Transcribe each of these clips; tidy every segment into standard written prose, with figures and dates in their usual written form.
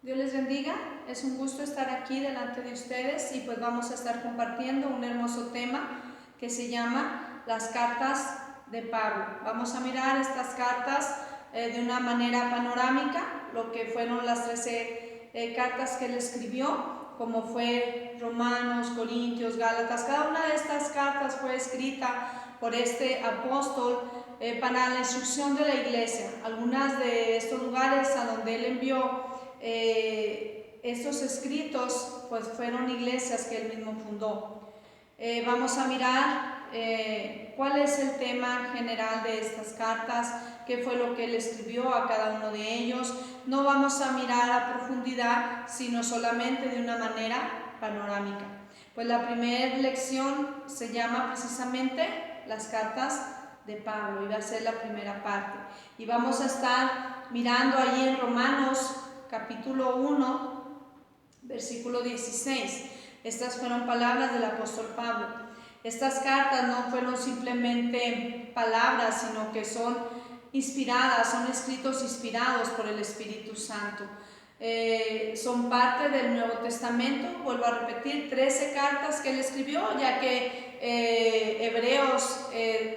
Dios les bendiga, es un gusto estar aquí delante de ustedes y pues vamos a estar compartiendo un hermoso tema que se llama las cartas de Pablo. Vamos a mirar estas cartas de una manera panorámica, lo que fueron las 13 cartas que él escribió, como fue Romanos, Corintios, Gálatas. Cada una de estas cartas fue escrita por este apóstol para la instrucción de la iglesia. Algunas de estos lugares a donde él envió estos escritos pues fueron iglesias que él mismo fundó. Vamos a mirar cuál es el tema general de estas cartas, qué fue lo que él escribió a cada uno de ellos. No vamos a mirar a profundidad, sino solamente de una manera panorámica. Pues la primera lección se llama precisamente las cartas de Pablo, y va a ser la primera parte. Y vamos a estar mirando allí en Romanos capítulo 1, versículo 16. Estas fueron palabras del apóstol Pablo. Estas cartas no fueron simplemente palabras, sino que son inspiradas, son escritos inspirados por el Espíritu Santo. Son parte del Nuevo Testamento. Vuelvo a repetir, 13 cartas que él escribió, ya que Hebreos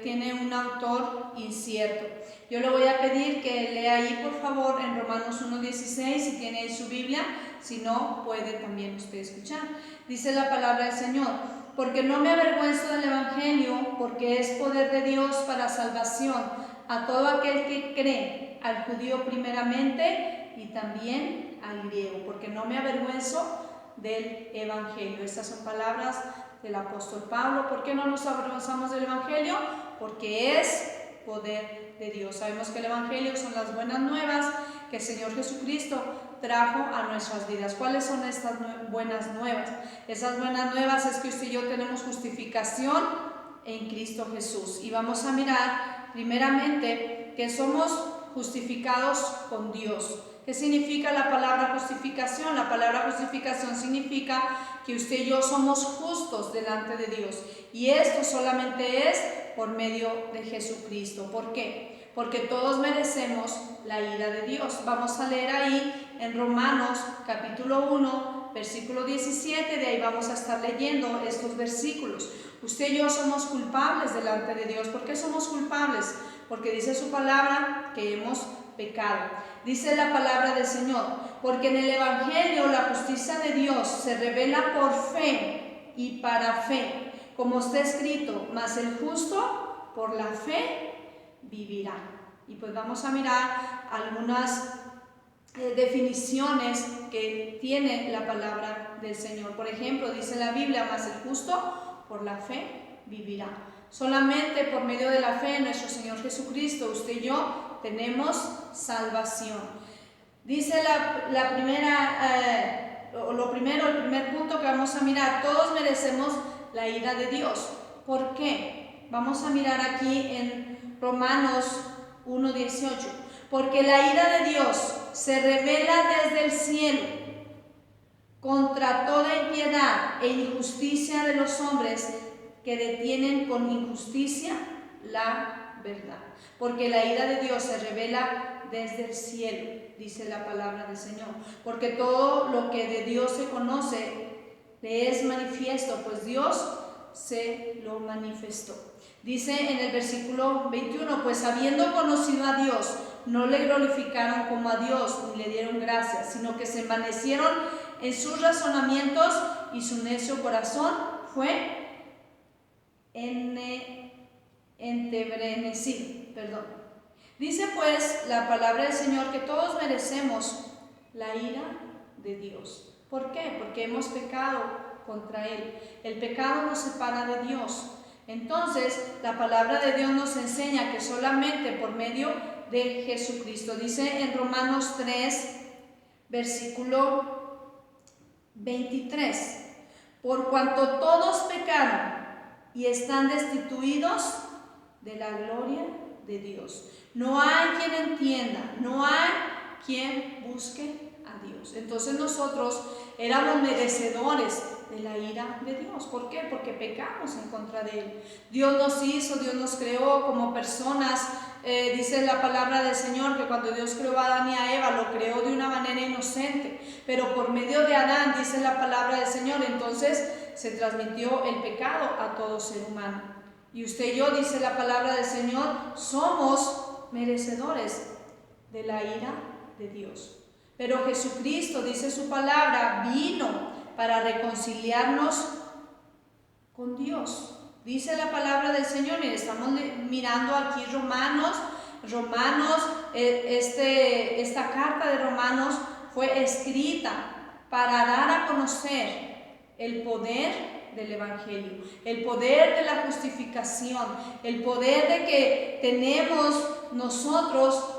tiene un autor incierto. Yo le voy a pedir que lea ahí por favor en Romanos 1:16 si tiene ahí su Biblia, si no puede también usted escuchar. Dice la palabra del Señor: porque no me avergüenzo del Evangelio, porque es poder de Dios para salvación a todo aquel que cree, al judío primeramente y también al griego, porque no me avergüenzo del Evangelio. Estas son palabras del apóstol Pablo. ¿Por qué no nos avergonzamos del Evangelio? Porque es poder de Dios. Sabemos que el Evangelio son las buenas nuevas que el Señor Jesucristo trajo a nuestras vidas. ¿Cuáles son estas buenas nuevas? Esas buenas nuevas es que usted y yo tenemos justificación en Cristo Jesús. Y vamos a mirar primeramente que somos justificados con Dios. ¿Qué significa la palabra justificación? La palabra justificación significa que usted y yo somos justos delante de Dios. Y esto solamente es por medio de Jesucristo. ¿Por qué? Porque todos merecemos la ira de Dios. Vamos a leer ahí en Romanos capítulo 1, versículo 17. De ahí vamos a estar leyendo estos versículos. Usted y yo somos culpables delante de Dios. ¿Por qué somos culpables? Porque dice su palabra que hemos pecado. Dice la palabra del Señor: porque en el Evangelio la justicia de Dios se revela por fe y para fe, como está escrito: mas el justo por la fe vivirá. Y pues vamos a mirar algunas definiciones que tiene la palabra del Señor. Por ejemplo, dice la Biblia: mas el justo por la fe vivirá. Solamente por medio de la fe en nuestro Señor Jesucristo, usted y yo tenemos salvación. Dice el primer punto que vamos a mirar: todos merecemos la ira de Dios. ¿Por qué? Vamos a mirar aquí en Romanos 1:18. Porque la ira de Dios se revela desde el cielo contra toda impiedad e injusticia de los hombres que detienen con injusticia la verdad. Porque la ira de Dios se revela desde el cielo, dice la palabra del Señor. Porque todo lo que de Dios se conoce le es manifiesto, pues Dios se lo manifestó. Dice en el versículo 21: pues habiendo conocido a Dios, no le glorificaron como a Dios ni le dieron gracias, sino que se envanecieron en sus razonamientos y su necio corazón fue entenebrecido. Dice pues la palabra del Señor que todos merecemos la ira de Dios. ¿Por qué? Porque hemos pecado contra Él. El pecado nos separa de Dios. Entonces la palabra de Dios nos enseña que solamente por medio de Jesucristo. Dice en Romanos 3, versículo 23: por cuanto todos pecaron y están destituidos de la gloria de Dios. No hay quien entienda, no hay quien busque a Dios. Entonces nosotros éramos merecedores de la ira de Dios. ¿Por qué? Porque pecamos en contra de Él. Dios nos hizo, Dios nos creó como personas. Dice la palabra del Señor que cuando Dios creó a Adán y a Eva, lo creó de una manera inocente. Pero por medio de Adán, dice la palabra del Señor, entonces se transmitió el pecado a todo ser humano. Y usted y yo, dice la palabra del Señor, somos merecedores de la ira de Dios. Pero Jesucristo, dice su palabra, vino para reconciliarnos con Dios. Dice la palabra del Señor, y estamos mirando aquí Romanos, esta carta de Romanos fue escrita para dar a conocer el poder del Evangelio, el poder de la justificación, el poder de que tenemos nosotros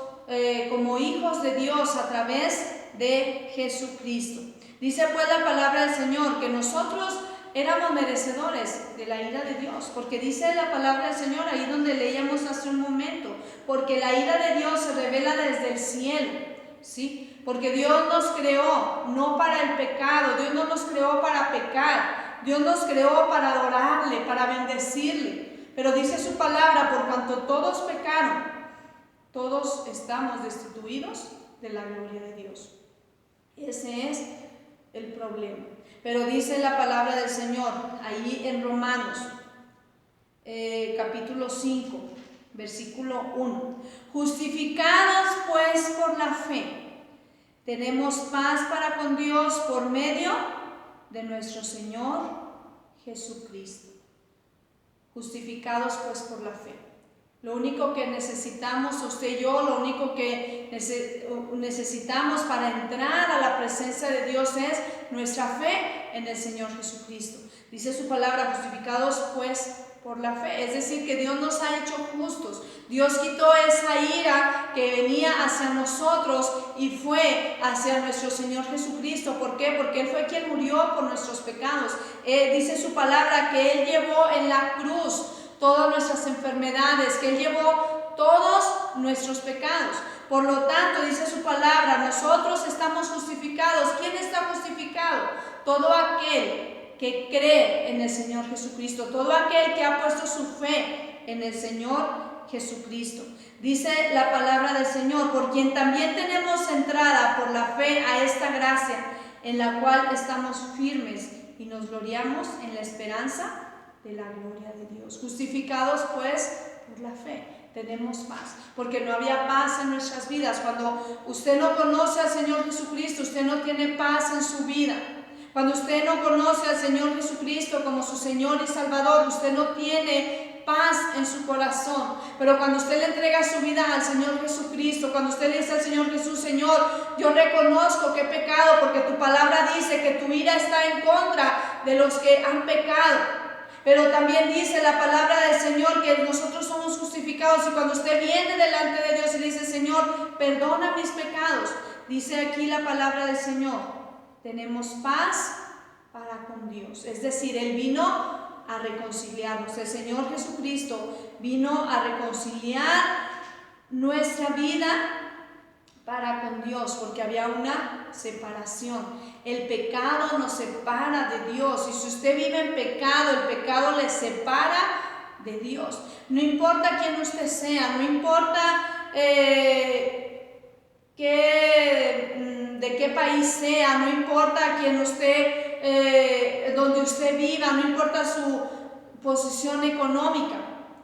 como hijos de Dios a través de Jesucristo. Dice pues la palabra del Señor que nosotros éramos merecedores de la ira de Dios, porque dice la palabra del Señor ahí donde leíamos hace un momento, porque la ira de Dios se revela desde el cielo, ¿sí? Porque Dios nos creó no para el pecado, Dios no nos creó para pecar, Dios nos creó para adorarle, para bendecirle, pero dice su palabra, por cuanto todos pecaron, todos estamos destituidos de la gloria de Dios. Ese es el problema. Pero dice la palabra del Señor ahí en Romanos capítulo 5 versículo 1: justificados pues por la fe, tenemos paz para con Dios por medio de nuestro Señor Jesucristo. Justificados pues por la fe. Lo único que necesitamos, usted y yo, lo único que necesitamos para entrar a la presencia de Dios es nuestra fe en el Señor Jesucristo. Dice su palabra, justificados pues por la fe. Es decir, que Dios nos ha hecho justos. Dios quitó esa ira que venía hacia nosotros y fue hacia nuestro Señor Jesucristo. ¿Por qué? Porque Él fue quien murió por nuestros pecados. Dice su palabra que Él llevó en la cruz todas nuestras enfermedades, que Él llevó todos nuestros pecados. Por lo tanto, dice su palabra, nosotros estamos justificados. ¿Quién está justificado? Todo aquel que cree en el Señor Jesucristo, todo aquel que ha puesto su fe en el Señor Jesucristo. Dice la palabra del Señor, por quien también tenemos entrada por la fe a esta gracia, en la cual estamos firmes y nos gloriamos en la esperanza de la gloria de Dios. Justificados pues por la fe, tenemos paz, porque no había paz en nuestras vidas. Cuando usted no conoce al Señor Jesucristo, usted no tiene paz en su vida. Cuando usted no conoce al Señor Jesucristo como su Señor y Salvador, usted no tiene paz en su corazón. Pero cuando usted le entrega su vida al Señor Jesucristo, cuando usted le dice al Señor Jesús, Señor, yo reconozco que he pecado, porque tu palabra dice que tu ira está en contra de los que han pecado. Pero también dice la palabra del Señor que nosotros somos justificados, y cuando usted viene delante de Dios y dice, Señor, perdona mis pecados, dice aquí la palabra del Señor, tenemos paz para con Dios. Es decir, Él vino a reconciliarnos. El Señor Jesucristo vino a reconciliar nuestra vida para con Dios, porque había una separación. El pecado nos separa de Dios, y si usted vive en pecado, el pecado le separa de Dios. No importa quién usted sea, no importa de qué país sea, no importa quién usted, donde usted viva, no importa su posición económica.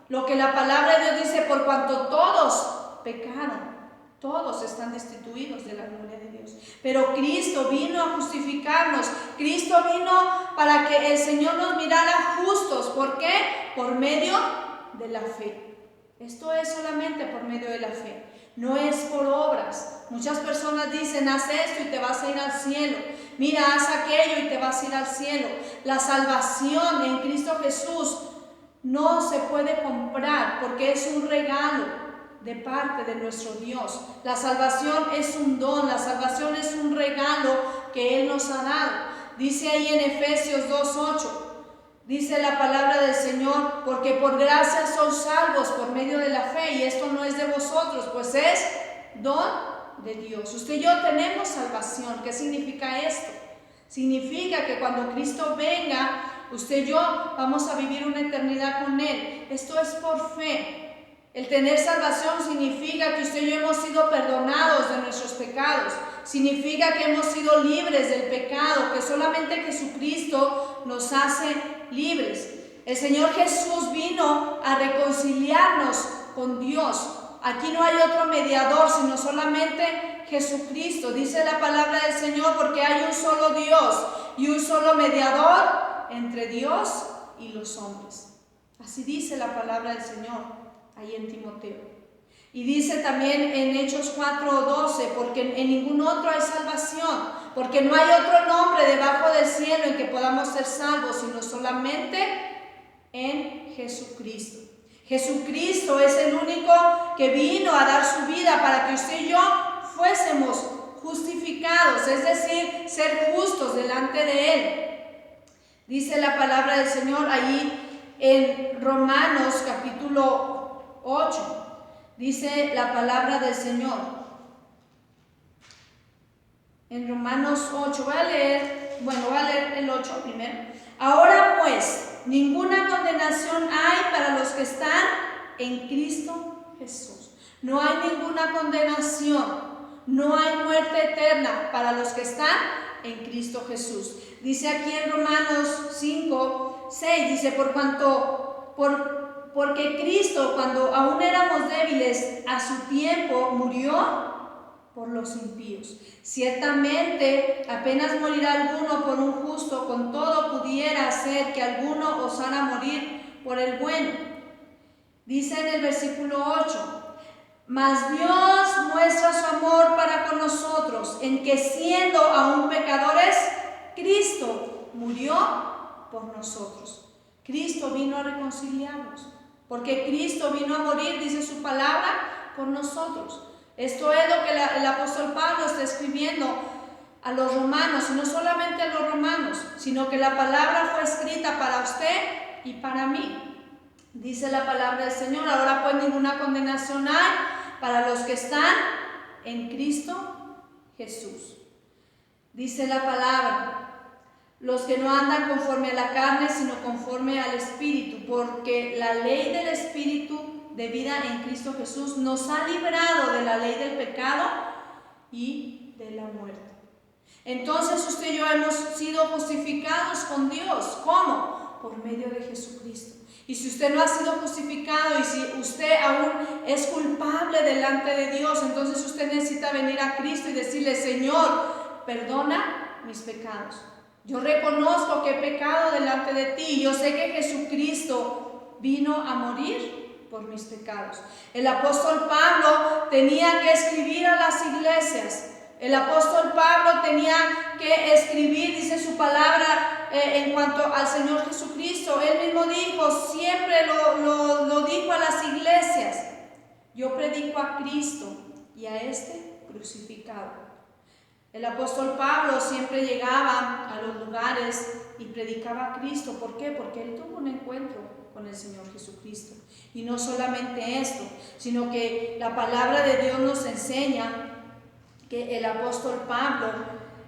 Lo que la palabra de Dios dice, por cuanto todos pecaron, todos están destituidos de la gloria de Dios. Pero Cristo vino a justificarnos. Cristo vino para que el Señor nos mirara justos. ¿Por qué? Por medio de la fe. Esto es solamente por medio de la fe. No es por obras. Muchas personas dicen, haz esto y te vas a ir al cielo. Mira, haz aquello y te vas a ir al cielo. La salvación en Cristo Jesús no se puede comprar, porque es un regalo de parte de nuestro Dios. La salvación es un don, la salvación es un regalo que Él nos ha dado. Dice ahí en Efesios 2:8, dice la palabra del Señor, porque por gracia sois salvos por medio de la fe, y esto no es de vosotros, pues es don de Dios. Usted y yo tenemos salvación. ¿Qué significa esto? Significa que cuando Cristo venga, usted y yo vamos a vivir una eternidad con Él. Esto es por fe. El tener salvación significa que usted y yo hemos sido perdonados de nuestros pecados. significa que hemos sido libres del pecado, que solamente Jesucristo nos hace libres. El Señor Jesús vino a reconciliarnos con Dios. Aquí no hay otro mediador, sino solamente Jesucristo. Dice la palabra del Señor, porque hay un solo Dios y un solo mediador entre Dios y los hombres. Así dice la palabra del Señor ahí en Timoteo. Y dice también en Hechos 4:12, porque en ningún otro hay salvación, porque no hay otro nombre debajo del cielo en que podamos ser salvos, sino solamente en Jesucristo. Jesucristo es el único que vino a dar su vida para que usted y yo fuésemos justificados, es decir, ser justos delante de Él. Dice la palabra del Señor ahí en Romanos capítulo 8. Dice la palabra del Señor. En Romanos 8, voy a leer el 8 primero. Ahora pues, ninguna condenación hay para los que están en Cristo Jesús. No hay ninguna condenación. No hay muerte eterna para los que están en Cristo Jesús. Dice aquí en Romanos 5:6, dice, porque Cristo, cuando aún éramos débiles, a su tiempo murió por los impíos. Ciertamente, apenas morirá alguno por un justo, con todo pudiera ser que alguno osara morir por el bueno. Dice en el versículo 8, mas Dios muestra su amor para con nosotros, en que siendo aún pecadores, Cristo murió por nosotros. Cristo vino a reconciliarnos, porque Cristo vino a morir, dice su palabra, por nosotros. Esto es lo que el apóstol Pablo está escribiendo a los romanos, y no solamente a los romanos, sino que la palabra fue escrita para usted y para mí. Dice la palabra del Señor, ahora pues ninguna condenación hay para los que están en Cristo Jesús. Dice la palabra, los que no andan conforme a la carne, sino conforme al Espíritu, porque la ley del Espíritu de vida en Cristo Jesús nos ha librado de la ley del pecado y de la muerte. Entonces usted y yo hemos sido justificados con Dios. ¿Cómo? Por medio de Jesucristo. Y si usted no ha sido justificado y si usted aún es culpable delante de Dios, entonces usted necesita venir a Cristo y decirle, Señor, perdona mis pecados. Yo reconozco que he pecado delante de ti. Yo sé que Jesucristo vino a morir por mis pecados. El apóstol Pablo tenía que escribir a las iglesias. El apóstol Pablo tenía que escribir, dice su palabra, en cuanto al Señor Jesucristo. Él mismo dijo, siempre lo dijo a las iglesias, yo predico a Cristo y a este crucificado. El apóstol Pablo siempre llegaba a los lugares y predicaba a Cristo. ¿Por qué? Porque él tuvo un encuentro con el Señor Jesucristo. Y no solamente esto, sino que la palabra de Dios nos enseña que el apóstol Pablo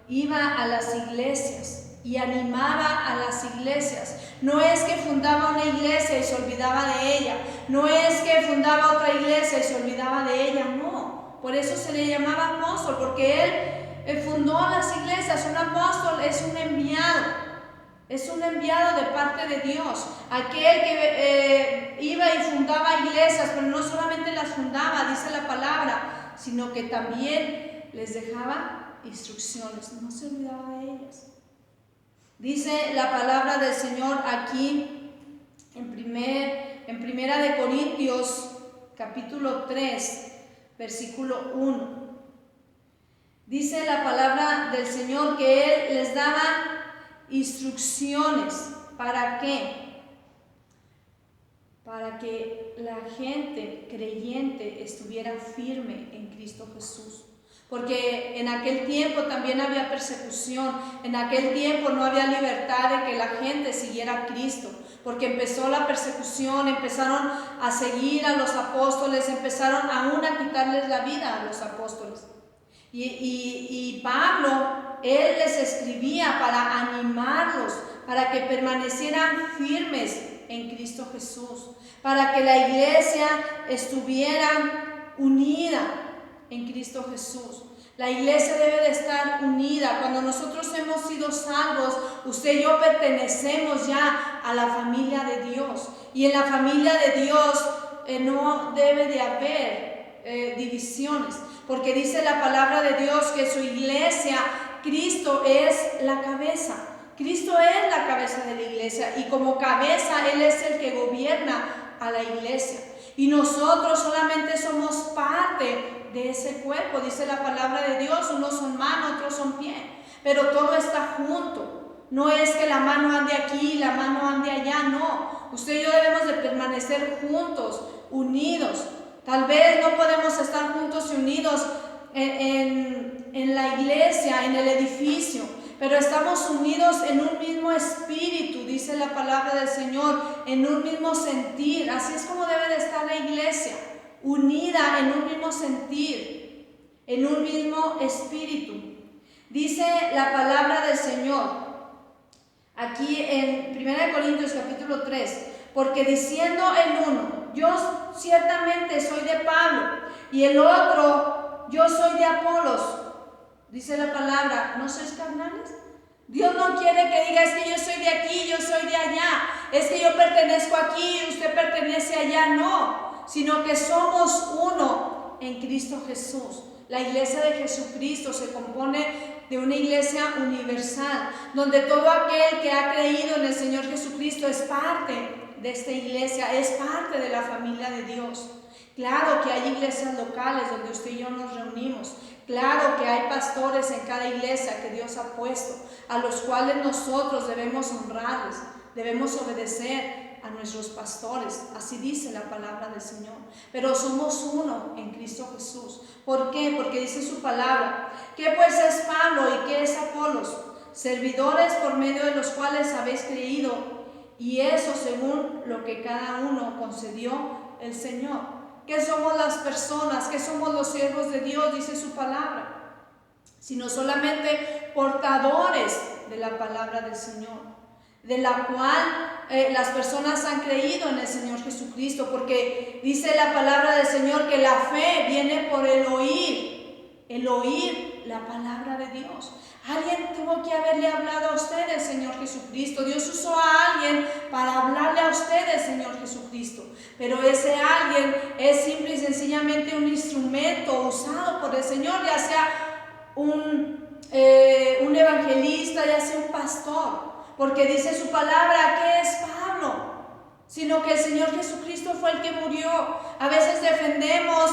iba a las iglesias y animaba a las iglesias. No es que fundaba una iglesia y se olvidaba de ella. No es que fundaba otra iglesia y se olvidaba de ella. No, por eso se le llamaba apóstol, porque él fundó las iglesias. Un apóstol es un enviado. Es un enviado de parte de Dios. Aquel que iba y fundaba iglesias, pero no solamente las fundaba, dice la palabra, sino que también les dejaba instrucciones, no se olvidaba de ellas. Dice la palabra del Señor aquí en Primera de Corintios capítulo 3 versículo 1. Dice la palabra del Señor que Él les daba instrucciones. ¿Para qué? Para que la gente creyente estuviera firme en Cristo Jesús. Porque en aquel tiempo también había persecución, en aquel tiempo no había libertad de que la gente siguiera a Cristo, porque empezó la persecución, empezaron a seguir a los apóstoles, empezaron aún a quitarles la vida a los apóstoles. Y Pablo, él les escribía para animarlos, para que permanecieran firmes en Cristo Jesús, para que la iglesia estuviera unida en Cristo Jesús. La iglesia debe de estar unida. Cuando nosotros hemos sido salvos, usted y yo pertenecemos ya a la familia de Dios. Y en la familia de Dios no debe de haber divisiones, porque dice la palabra de Dios que su iglesia, Cristo es la cabeza. Cristo es la cabeza de la iglesia y como cabeza Él es el que gobierna a la iglesia. Y nosotros solamente somos parte de ese cuerpo. Dice la palabra de Dios, unos son mano, otros son pie, pero todo está junto. No es que la mano ande aquí, la mano ande allá, no. Usted y yo debemos de permanecer juntos, unidos. Tal vez no podemos estar juntos y unidos en la iglesia, en el edificio, pero estamos unidos en un mismo espíritu, dice la palabra del Señor, en un mismo sentir. Así es como debe de estar la iglesia, unida en un mismo sentir, en un mismo espíritu. Dice la palabra del Señor aquí en 1 Corintios capítulo 3, porque diciendo el uno, yo ciertamente soy de Pablo, y el otro, yo soy de Apolos. Dice la palabra, ¿no sois carnales? Dios no quiere que diga, es que yo soy de aquí, yo soy de allá, es que yo pertenezco aquí, usted pertenece allá, no, sino que somos uno en Cristo Jesús. La iglesia de Jesucristo se compone de una iglesia universal, donde todo aquel que ha creído en el Señor Jesucristo es parte de esta iglesia, es parte de la familia de Dios. Claro que hay iglesias locales donde usted y yo nos reunimos. Claro que hay pastores en cada iglesia que Dios ha puesto, a los cuales nosotros debemos honrarles, debemos obedecer a nuestros pastores. Así dice la palabra del Señor. Pero somos uno en Cristo Jesús. ¿Por qué? Porque dice su palabra. ¿Qué pues es Pablo y qué es Apolos? Servidores por medio de los cuales habéis creído, y eso según lo que cada uno concedió el Señor. ¿Qué somos las personas? ¿Qué somos los siervos de Dios? Dice su palabra. Sino solamente portadores de la palabra del Señor, de la cual las personas han creído en el Señor Jesucristo, porque dice la palabra del Señor que la fe viene por el oír la palabra de Dios. Alguien tuvo que haberle hablado a usted del Señor Jesucristo. Dios usó a alguien para hablarle a usted del Señor Jesucristo. Pero ese alguien es simple y sencillamente un instrumento usado por el Señor, ya sea un evangelista, ya sea un pastor. Porque dice su palabra, ¿qué es Pablo? Sino que el Señor Jesucristo fue el que murió. A veces defendemos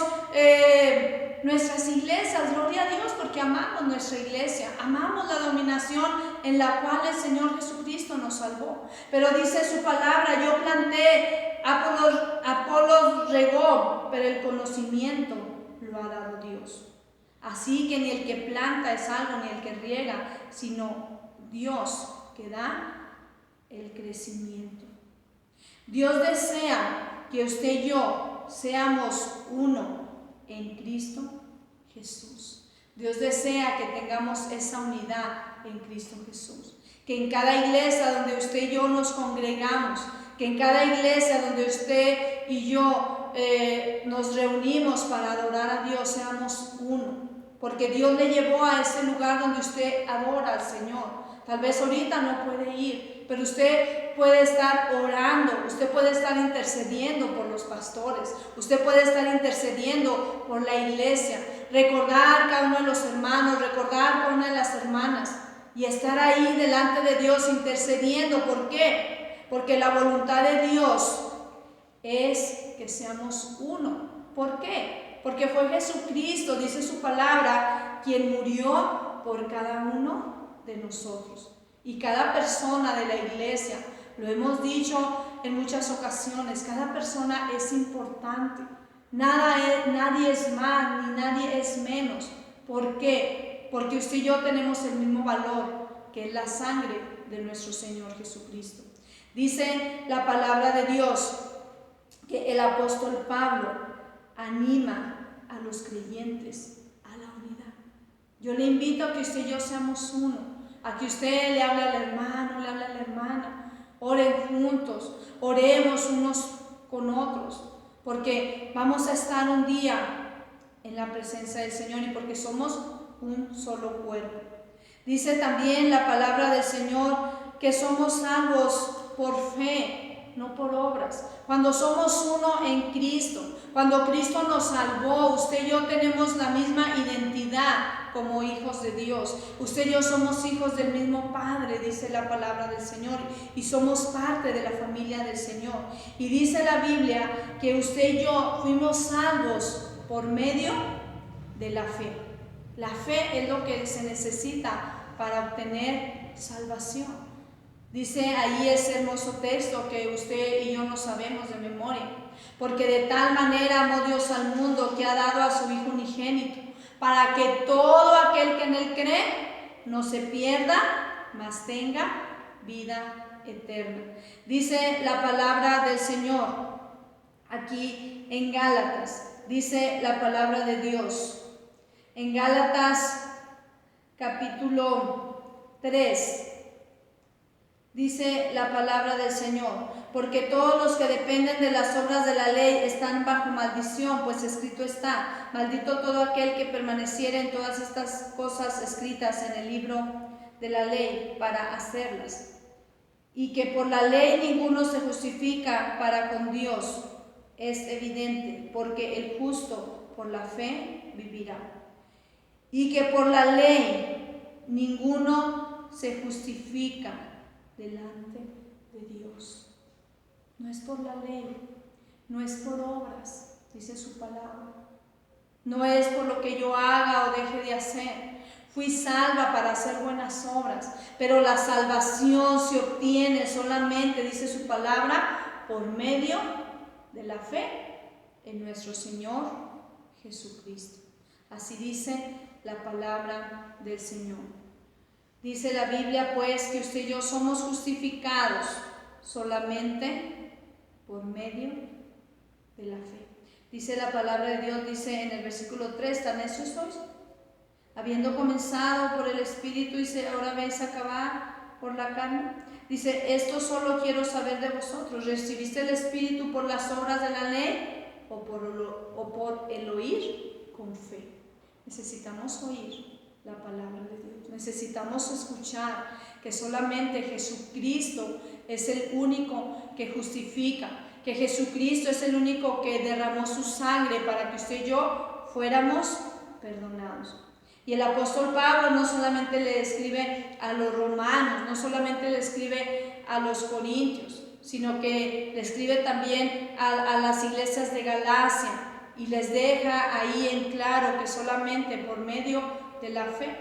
nuestras iglesias, gloria a Dios, porque amamos nuestra iglesia, amamos la dominación en la cual el Señor Jesucristo nos salvó. Pero dice su palabra, yo planté, Apolos regó, pero el conocimiento lo ha dado Dios. Así que ni el que planta es algo, ni el que riega, sino Dios que da el crecimiento. Dios desea que usted y yo seamos uno en Cristo Jesús. Dios desea que tengamos esa unidad en Cristo Jesús. Que en cada iglesia donde usted y yo nos congregamos, que en cada iglesia donde usted y yo nos reunimos para adorar a Dios, seamos uno. Porque Dios le llevó a ese lugar donde usted adora al Señor. Tal vez ahorita no puede ir, pero usted puede estar orando, usted puede estar intercediendo por los pastores, usted puede estar intercediendo por la iglesia, recordar cada uno de los hermanos, recordar cada una de las hermanas y estar ahí delante de Dios intercediendo. ¿Por qué? Porque la voluntad de Dios es que seamos uno. ¿Por qué? Porque fue Jesucristo, dice su palabra, quien murió por cada uno de nosotros. Y cada persona de la iglesia, lo hemos dicho en muchas ocasiones, cada persona es importante. Nadie es más ni nadie es menos. ¿Por qué? Porque usted y yo tenemos el mismo valor, que es la sangre de nuestro Señor Jesucristo. Dice la palabra de Dios que el apóstol Pablo anima a los creyentes a la unidad. Yo le invito a que usted y yo seamos uno, a que usted le hable al hermano, le hable a la hermana, oren juntos, oremos unos con otros, porque vamos a estar un día en la presencia del Señor y porque somos un solo cuerpo. Dice también la palabra del Señor que somos salvos por fe, no por obras. Cuando somos uno en Cristo, cuando Cristo nos salvó, usted y yo tenemos la misma identidad como hijos de Dios. Usted y yo somos hijos del mismo Padre, dice la palabra del Señor, y somos parte de la familia del Señor. Y dice la Biblia que usted y yo fuimos salvos por medio de la fe. La fe es lo que se necesita para obtener salvación. Dice ahí ese hermoso texto que usted y yo no sabemos de memoria. Porque de tal manera amó Dios al mundo que ha dado a su Hijo unigénito, para que todo aquel que en él cree no se pierda, mas tenga vida eterna. Dice la palabra del Señor aquí en Gálatas. Dice la palabra de Dios en Gálatas capítulo 3. Dice la palabra del Señor: porque todos los que dependen de las obras de la ley están bajo maldición, pues escrito está: maldito todo aquel que permaneciere en todas estas cosas escritas en el libro de la ley para hacerlas. Y que por la ley ninguno se justifica para con Dios, es evidente, porque el justo por la fe vivirá. Y que por la ley ninguno se justifica delante de Dios. No es por la ley, no es por obras, dice su palabra. No es por lo que yo haga o deje de hacer. Fui salva para hacer buenas obras, pero la salvación se obtiene solamente, dice su palabra, por medio de la fe en nuestro Señor Jesucristo. Así dice la palabra del Señor. Dice la Biblia pues que usted y yo somos justificados solamente por medio de la fe. Dice la palabra de Dios, dice en el versículo 3, ¿tan necios sois? Habiendo comenzado por el Espíritu, y ahora vais a acabar por la carne. Dice, esto solo quiero saber de vosotros: ¿recibiste el Espíritu por las obras de la ley o por el oír con fe? Necesitamos oír la palabra de Dios. Necesitamos escuchar que solamente Jesucristo es el único que justifica, que Jesucristo es el único que derramó su sangre para que usted y yo fuéramos perdonados. Y el apóstol Pablo no solamente le escribe a los romanos, no solamente le escribe a los corintios, sino que le escribe también a las iglesias de Galacia y les deja ahí en claro que solamente por medio de la fe.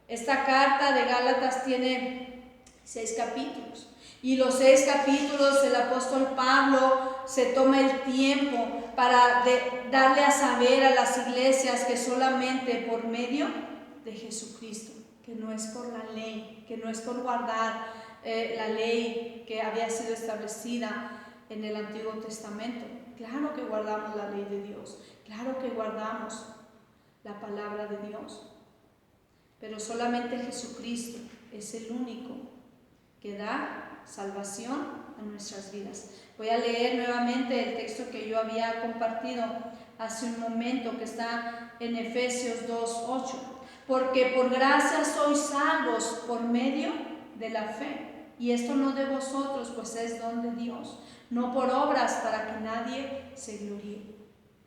Esta carta de Gálatas tiene 6 capítulos. Y los 6 capítulos el apóstol Pablo se toma el tiempo para darle a saber a las iglesias que solamente por medio de Jesucristo, que no es por la ley, que no es por guardar la ley que había sido establecida en el Antiguo Testamento. Claro que guardamos la ley de Dios, claro que guardamos la palabra de Dios, pero solamente Jesucristo es el único que da salvación a nuestras vidas. Voy a leer nuevamente el texto que yo había compartido hace un momento, que está en Efesios 2:8. Porque por gracia sois salvos por medio de la fe, y esto no de vosotros, pues es don de Dios, no por obras, para que nadie se gloríe.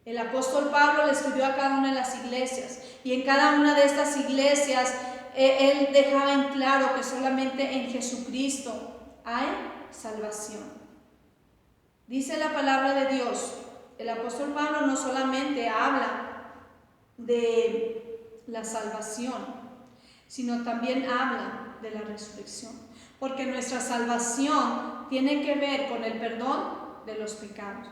El apóstol Pablo le escribió a cada una de las iglesias, y en cada una de estas iglesias él dejaba en claro que solamente en Jesucristo hay salvación. Dice la palabra de Dios, el apóstol Pablo no solamente habla de la salvación, sino también habla de la resurrección, porque nuestra salvación tiene que ver con el perdón de los pecados.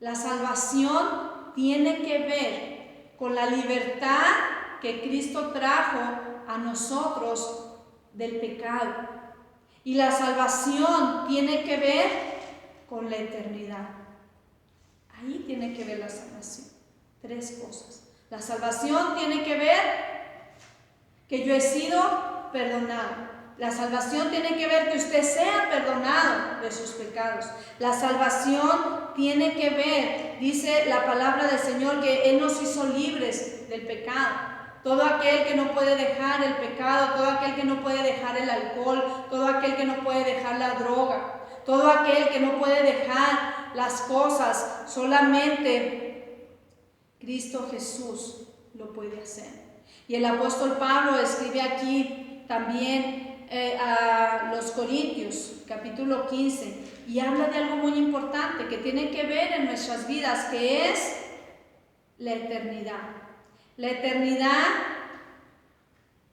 La salvación tiene que ver con la libertad que Cristo trajo a nosotros del pecado. Y la salvación tiene que ver con la eternidad. Ahí tiene que ver la salvación. 3 cosas. La salvación tiene que ver que yo he sido perdonado. La salvación tiene que ver que usted sea perdonado de sus pecados. La salvación tiene que ver, dice la palabra del Señor, que Él nos hizo libres del pecado. Todo aquel que no puede dejar el pecado, todo aquel que no puede dejar el alcohol, todo aquel que no puede dejar la droga, todo aquel que no puede dejar las cosas, solamente Cristo Jesús lo puede hacer. Y el apóstol Pablo escribe aquí también a los Corintios, capítulo 15, y habla de algo muy importante que tiene que ver en nuestras vidas, que es la eternidad. La eternidad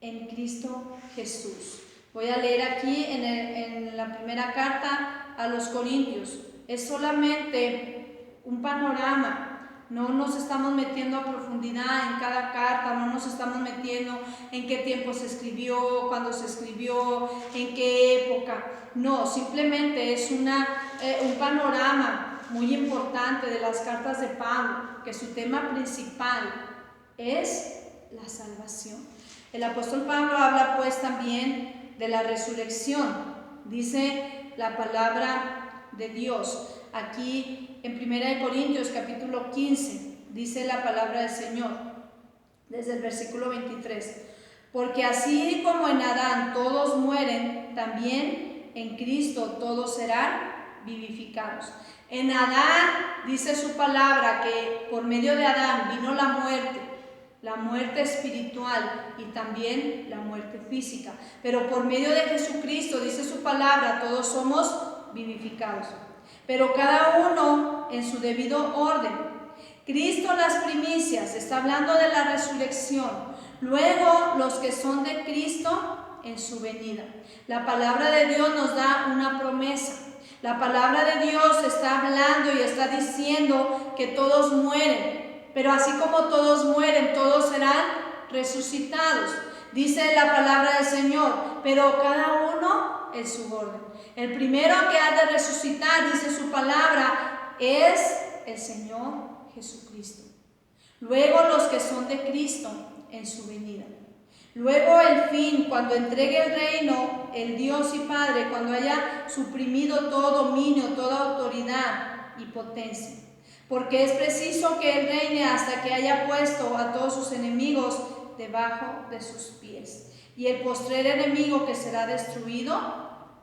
en Cristo Jesús. Voy a leer aquí en la primera carta a los Corintios. Es solamente un panorama. No nos estamos metiendo a profundidad en cada carta, no nos estamos metiendo en qué tiempo se escribió, cuándo se escribió, en qué época. No, simplemente es un panorama muy importante de las cartas de Pablo, que su tema principal es la salvación. El apóstol Pablo habla pues también de la resurrección. Dice la palabra de Dios aquí en 1 Corintios capítulo 15, dice la palabra del Señor desde el versículo 23: porque así como en Adán todos mueren, también en Cristo todos serán vivificados. En Adán dice su palabra que por medio de Adán vino la muerte espiritual y también la muerte física. Pero por medio de Jesucristo, dice su palabra, todos somos vivificados. Pero cada uno en su debido orden. Cristo las primicias, está hablando de la resurrección. Luego los que son de Cristo en su venida. La palabra de Dios nos da una promesa. La palabra de Dios está hablando y está diciendo que todos mueren. Pero así como todos mueren, todos serán resucitados. Dice la palabra del Señor, pero cada uno en su orden. El primero que ha de resucitar, dice su palabra, es el Señor Jesucristo. Luego los que son de Cristo en su venida. Luego el fin, cuando entregue el reino, el Dios y Padre, cuando haya suprimido todo dominio, toda autoridad y potencia. Porque es preciso que Él reine hasta que haya puesto a todos sus enemigos debajo de sus pies. Y el postrer enemigo que será destruido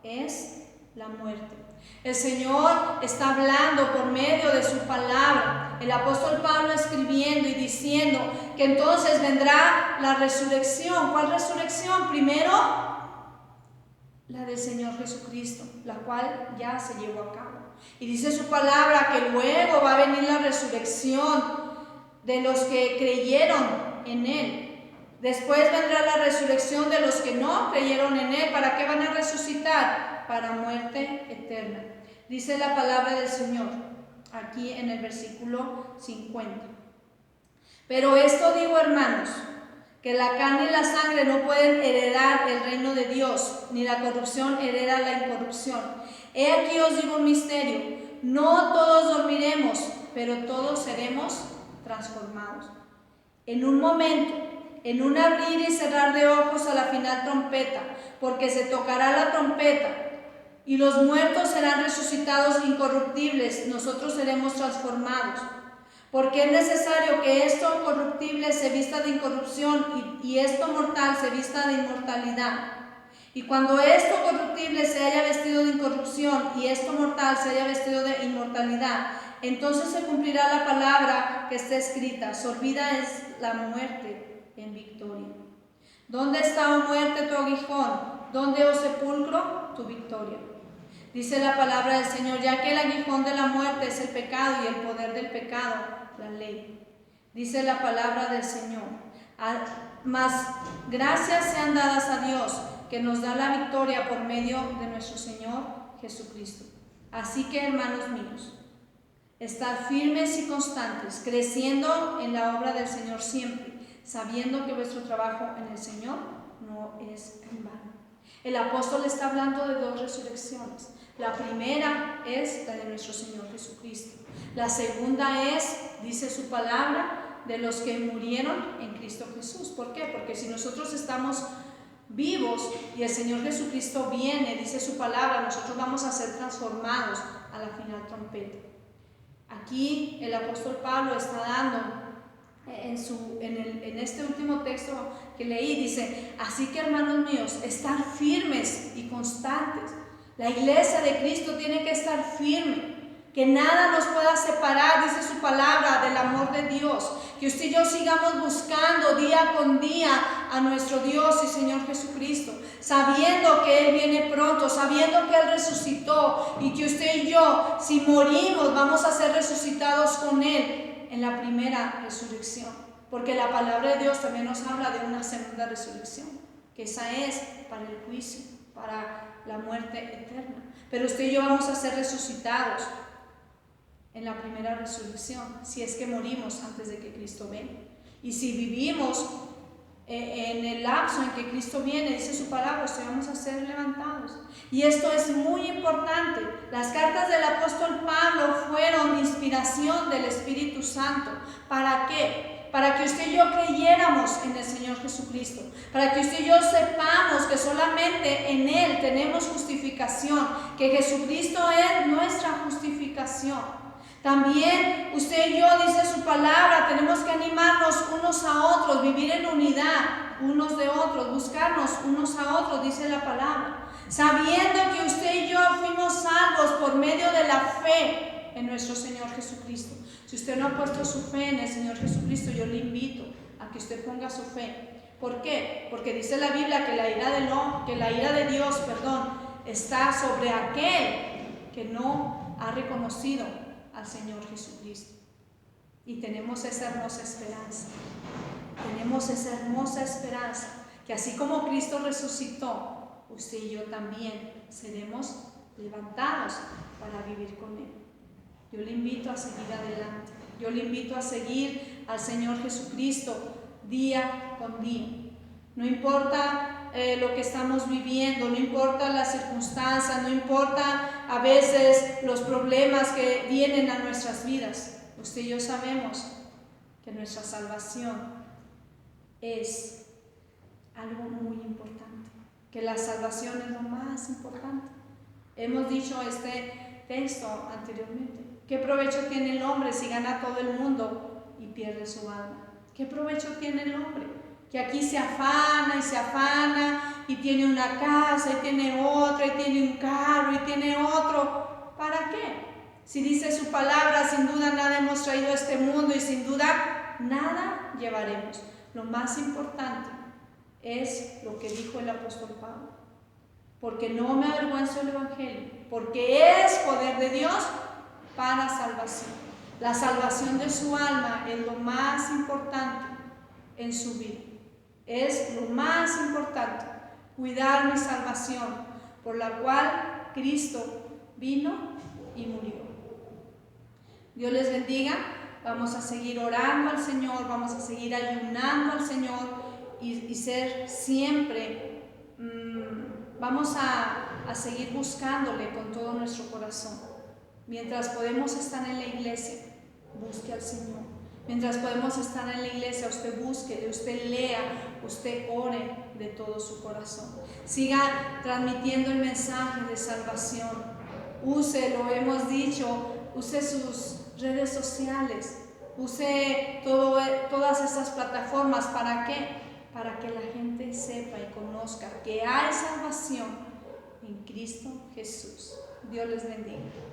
es la muerte. El Señor está hablando por medio de su palabra. El apóstol Pablo escribiendo y diciendo que entonces vendrá la resurrección. ¿Cuál resurrección? Primero, la del Señor Jesucristo, la cual ya se llevó a cabo. Y dice su palabra que luego va a venir la resurrección de los que creyeron en Él. Después vendrá la resurrección de los que no creyeron en Él. ¿Para qué van a resucitar? Para muerte eterna. Dice la palabra del Señor aquí en el versículo 50. Pero esto digo, hermanos, que la carne y la sangre no pueden heredar el reino de Dios, ni la corrupción hereda la incorrupción. He aquí os digo un misterio: no todos dormiremos, pero todos seremos transformados. En un momento, en un abrir y cerrar de ojos a la final trompeta, porque se tocará la trompeta, y los muertos serán resucitados incorruptibles, nosotros seremos transformados. Porque es necesario que esto corruptible se vista de incorrupción y esto mortal se vista de inmortalidad. Y cuando esto corruptible se haya vestido de incorrupción y esto mortal se haya vestido de inmortalidad, entonces se cumplirá la palabra que está escrita: sorbida es la muerte en victoria. ¿Dónde está, oh muerte, tu aguijón? ¿Dónde, oh sepulcro, tu victoria? Dice la palabra del Señor: ya que el aguijón de la muerte es el pecado y el poder del pecado, la ley. Dice la palabra del Señor: mas gracias sean dadas a Dios, que nos da la victoria por medio de nuestro Señor Jesucristo. Así que, hermanos míos, estad firmes y constantes, creciendo en la obra del Señor siempre, sabiendo que vuestro trabajo en el Señor no es en vano. El apóstol está hablando de dos resurrecciones. La primera es la de nuestro Señor Jesucristo. La segunda es, dice su palabra, de los que murieron en Cristo Jesús. ¿Por qué? Porque si nosotros estamos vivos y el Señor Jesucristo viene, dice su palabra, nosotros vamos a ser transformados a la final trompeta. Aquí el apóstol Pablo está dando en este último texto que leí, dice: así que, hermanos míos, estar firmes y constantes. La iglesia de Cristo tiene que estar firme, que nada nos pueda separar, dice su palabra, del amor de Dios. Que usted y yo sigamos buscando día con día a nuestro Dios y Señor Jesucristo, sabiendo que Él viene pronto, sabiendo que Él resucitó, y que usted y yo, si morimos, vamos a ser resucitados con Él en la primera resurrección. Porque la palabra de Dios también nos habla de una segunda resurrección, que esa es para el juicio, para la muerte eterna. Pero usted y yo vamos a ser resucitados en la primera resurrección, si es que morimos antes de que Cristo venga. Y si vivimos en el lapso en que Cristo viene, dice su palabra, vamos a ser levantados. Y esto es muy importante. Las cartas del apóstol Pablo fueron inspiración del Espíritu Santo. ¿Para qué? Para que usted y yo creyéramos en el Señor Jesucristo, para que usted y yo sepamos que solamente en Él tenemos justificación, que Jesucristo es nuestra justificación. También usted y yo, dice su palabra, tenemos que animarnos unos a otros, vivir en unidad unos de otros, buscarnos unos a otros, dice la palabra, sabiendo que usted y yo fuimos salvos por medio de la fe en nuestro Señor Jesucristo. Si usted no ha puesto su fe en el Señor Jesucristo, yo le invito a que usted ponga su fe. ¿Por qué? Porque dice la Biblia que la ira de Dios está sobre aquel que no ha reconocido al Señor Jesucristo. Y tenemos esa hermosa esperanza. Tenemos esa hermosa esperanza que así como Cristo resucitó, usted y yo también seremos levantados para vivir con Él. Yo le invito a seguir adelante. Yo le invito a seguir al Señor Jesucristo día con día. No importa lo que estamos viviendo, no importa las circunstancias, no importa a veces los problemas que vienen a nuestras vidas. Usted y yo sabemos que nuestra salvación es algo muy importante, que la salvación es lo más importante. Hemos dicho este texto anteriormente. ¿Qué provecho tiene el hombre si gana todo el mundo y pierde su alma? ¿Qué provecho tiene el hombre? Que aquí se afana y tiene una casa y tiene otra y tiene un carro y tiene otro. ¿Para qué? Si dice su palabra, sin duda nada hemos traído a este mundo y sin duda nada llevaremos. Lo más importante es lo que dijo el apóstol Pablo. Porque no me avergüenzo del Evangelio, porque es poder de Dios para salvación. La salvación de su alma es lo más importante en su vida. Es lo más importante, cuidar mi salvación, por la cual Cristo vino y murió. Dios les bendiga. Vamos a seguir orando al Señor, vamos a seguir ayunando al Señor y ser siempre, vamos a seguir buscándole con todo nuestro corazón. Mientras podemos estar en la iglesia, busque al Señor. Mientras podemos estar en la iglesia, usted busque, usted lea, usted ore de todo su corazón. Siga transmitiendo el mensaje de salvación. Use, lo hemos dicho, use sus redes sociales, use todas estas plataformas. ¿Para qué? Para que la gente sepa y conozca que hay salvación en Cristo Jesús. Dios les bendiga.